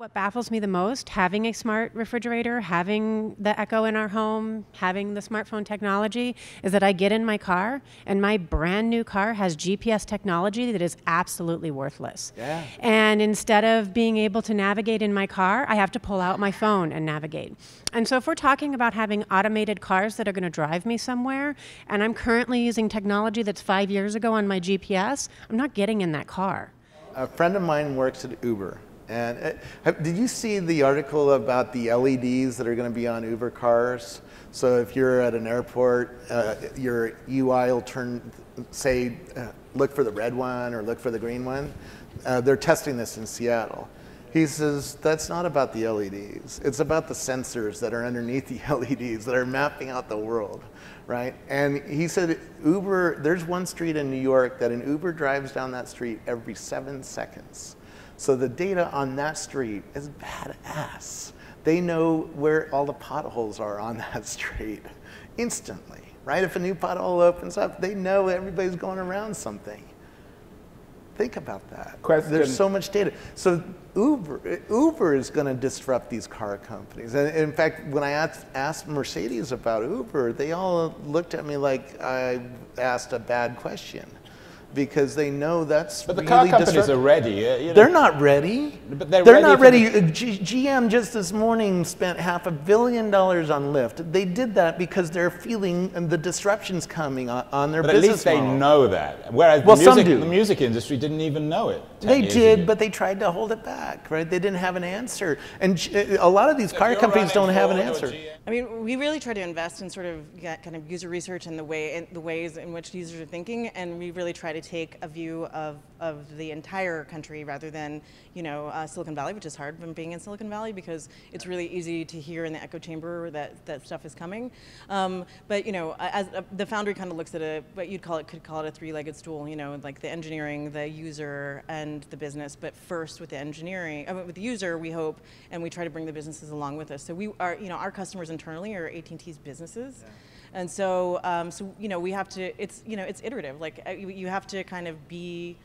What baffles me the most, having a smart refrigerator, having the Echo in our home, having the smartphone technology, is that I get in my car and my brand new car has GPS technology that is absolutely worthless. Yeah. And instead of being able to navigate in my car, I have to pull out my phone and navigate. And so if we're talking about having automated cars that are going to drive me somewhere, and I'm currently using technology that's 5 years ago on my GPS, I'm not getting in that car. A friend of mine works at Uber. And did you see the article about the LEDs that are going to be on Uber cars? So if you're at an airport, your UI will say, look for the red one or look for the green one. They're testing this in Seattle. He says, that's not about the LEDs. It's about the sensors that are underneath the LEDs that are mapping out the world, right? And he said, Uber, there's one street in New York that an Uber drives down that street every 7 seconds. So the data on that street is badass. They know where all the potholes are on that street instantly, right? If a new pothole opens up, they know everybody's going around something. Think about that. Question. There's so much data. So Uber is going to disrupt these car companies. And in fact, when I asked Mercedes about Uber, they all looked at me like I asked a bad question. Because they know that's But the really car companies disruptive. are ready. You know. They're not ready. But they're not ready. GM just this morning spent $500 million on Lyft. They did that because they're feeling the disruptions coming on their business model. But at least they know that. Whereas the music industry didn't even know it. They did, but they tried to hold it back, right? They didn't have an answer. And a lot of these car companies don't have an answer. I mean, we really try to invest in sort of kind of user research and the ways in which users are thinking, and we really try to take a view of the entire country rather than, you know, Silicon Valley, which is hard from being in Silicon Valley because it's really easy to hear in the echo chamber that stuff is coming. But you know, as the Foundry kind of looks at it, what you'd could call it a three-legged stool. You know, like the engineering, the user, and the business. But first, with the engineering, with the user, we hope, and we try to bring the businesses along with us. So we are, you know, our customers internally are AT&T's businesses. Yeah. And so, you know, we have to. It's, you know, it's iterative. Like you have to kind of be,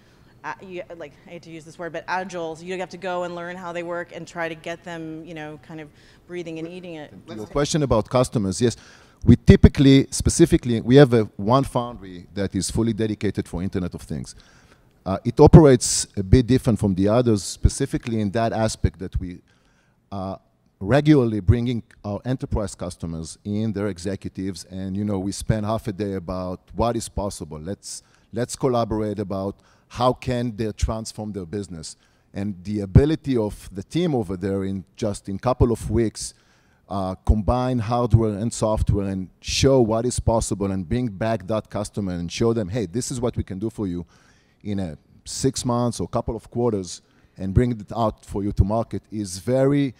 like, I hate to use this word, but agile. So you have to go and learn how they work and try to get them, you know, kind of breathing and eating it. Your question about customers, yes. We typically, specifically, we have one foundry that is fully dedicated for Internet of Things. It operates a bit different from the others, specifically in that aspect that we regularly bringing our enterprise customers in, their executives, and you know, we spend half a day about what is possible. Let's collaborate about how can they transform their business. And the ability of the team over there in just in couple of weeks combine hardware and software and show what is possible and bring back that customer and show them, hey, this is what we can do for you in 6 months or couple of quarters and bring it out for you to market is very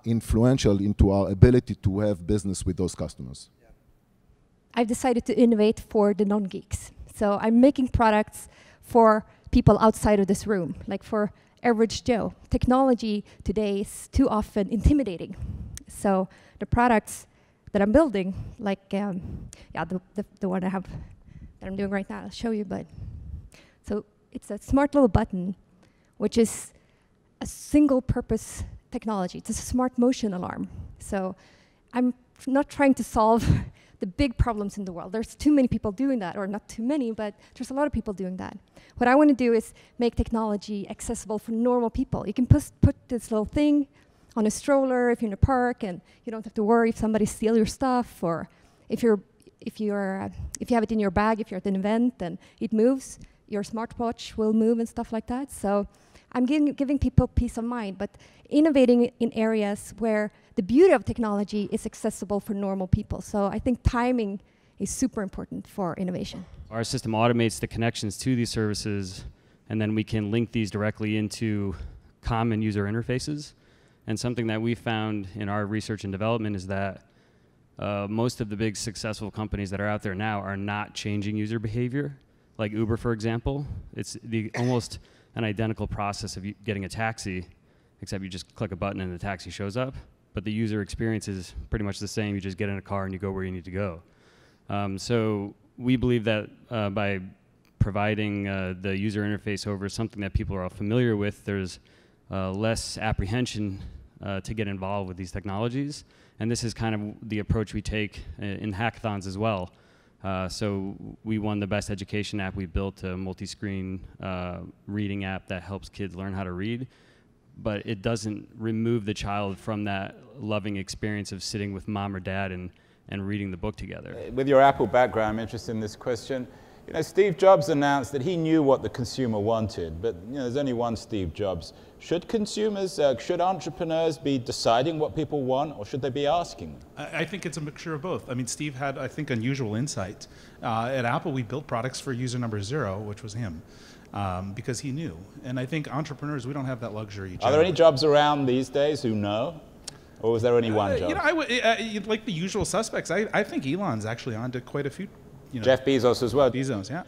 influential into our ability to have business with those customers. I've decided to innovate for the non-geeks. So I'm making products for people outside of this room, like for average Joe. Technology today is too often intimidating. So the products that I'm building, like the one I have that I'm doing right now, I'll show you. But so it's a smart little button, which is a single-purpose technology. It's a smart motion alarm. So I'm not trying to solve the big problems in the world. There's too many people doing that, or not too many, but there's a lot of people doing that. What I want to do is make technology accessible for normal people. You can put this little thing on a stroller if you're in a park, and you don't have to worry if somebody steals your stuff, or if you have it in your bag, if you're at an event and it moves, your smartwatch will move and stuff like that. So I'm giving people peace of mind, but innovating in areas where the beauty of technology is accessible for normal people. So I think timing is super important for innovation. Our system automates the connections to these services, and then we can link these directly into common user interfaces. And something that we found in our research and development is that most of the big successful companies that are out there now are not changing user behavior. Like Uber, for example, it's almost an identical process of getting a taxi, except you just click a button and the taxi shows up. But the user experience is pretty much the same. You just get in a car and you go where you need to go. So we believe that by providing the user interface over something that people are all familiar with, there's less apprehension to get involved with these technologies. And this is kind of the approach we take in hackathons as well. So we won the best education app. We built a multi-screen reading app that helps kids learn how to read, but it doesn't remove the child from that loving experience of sitting with mom or dad and reading the book together. With your Apple background, I'm interested in this question. You know, Steve Jobs announced that he knew what the consumer wanted, but you know, there's only one Steve Jobs. Should consumers, should entrepreneurs be deciding what people want, or should they be asking? I think it's a mixture of both. I mean, Steve had, I think, unusual insight. At Apple, we built products for user number 0, which was him, because he knew. And I think entrepreneurs, we don't have that luxury. Are there any jobs around these days who know? Or was there only one job? You know, like the usual suspects. I think Elon's actually on to quite a few. You know, Jeff Bezos as well. Bezos, yeah.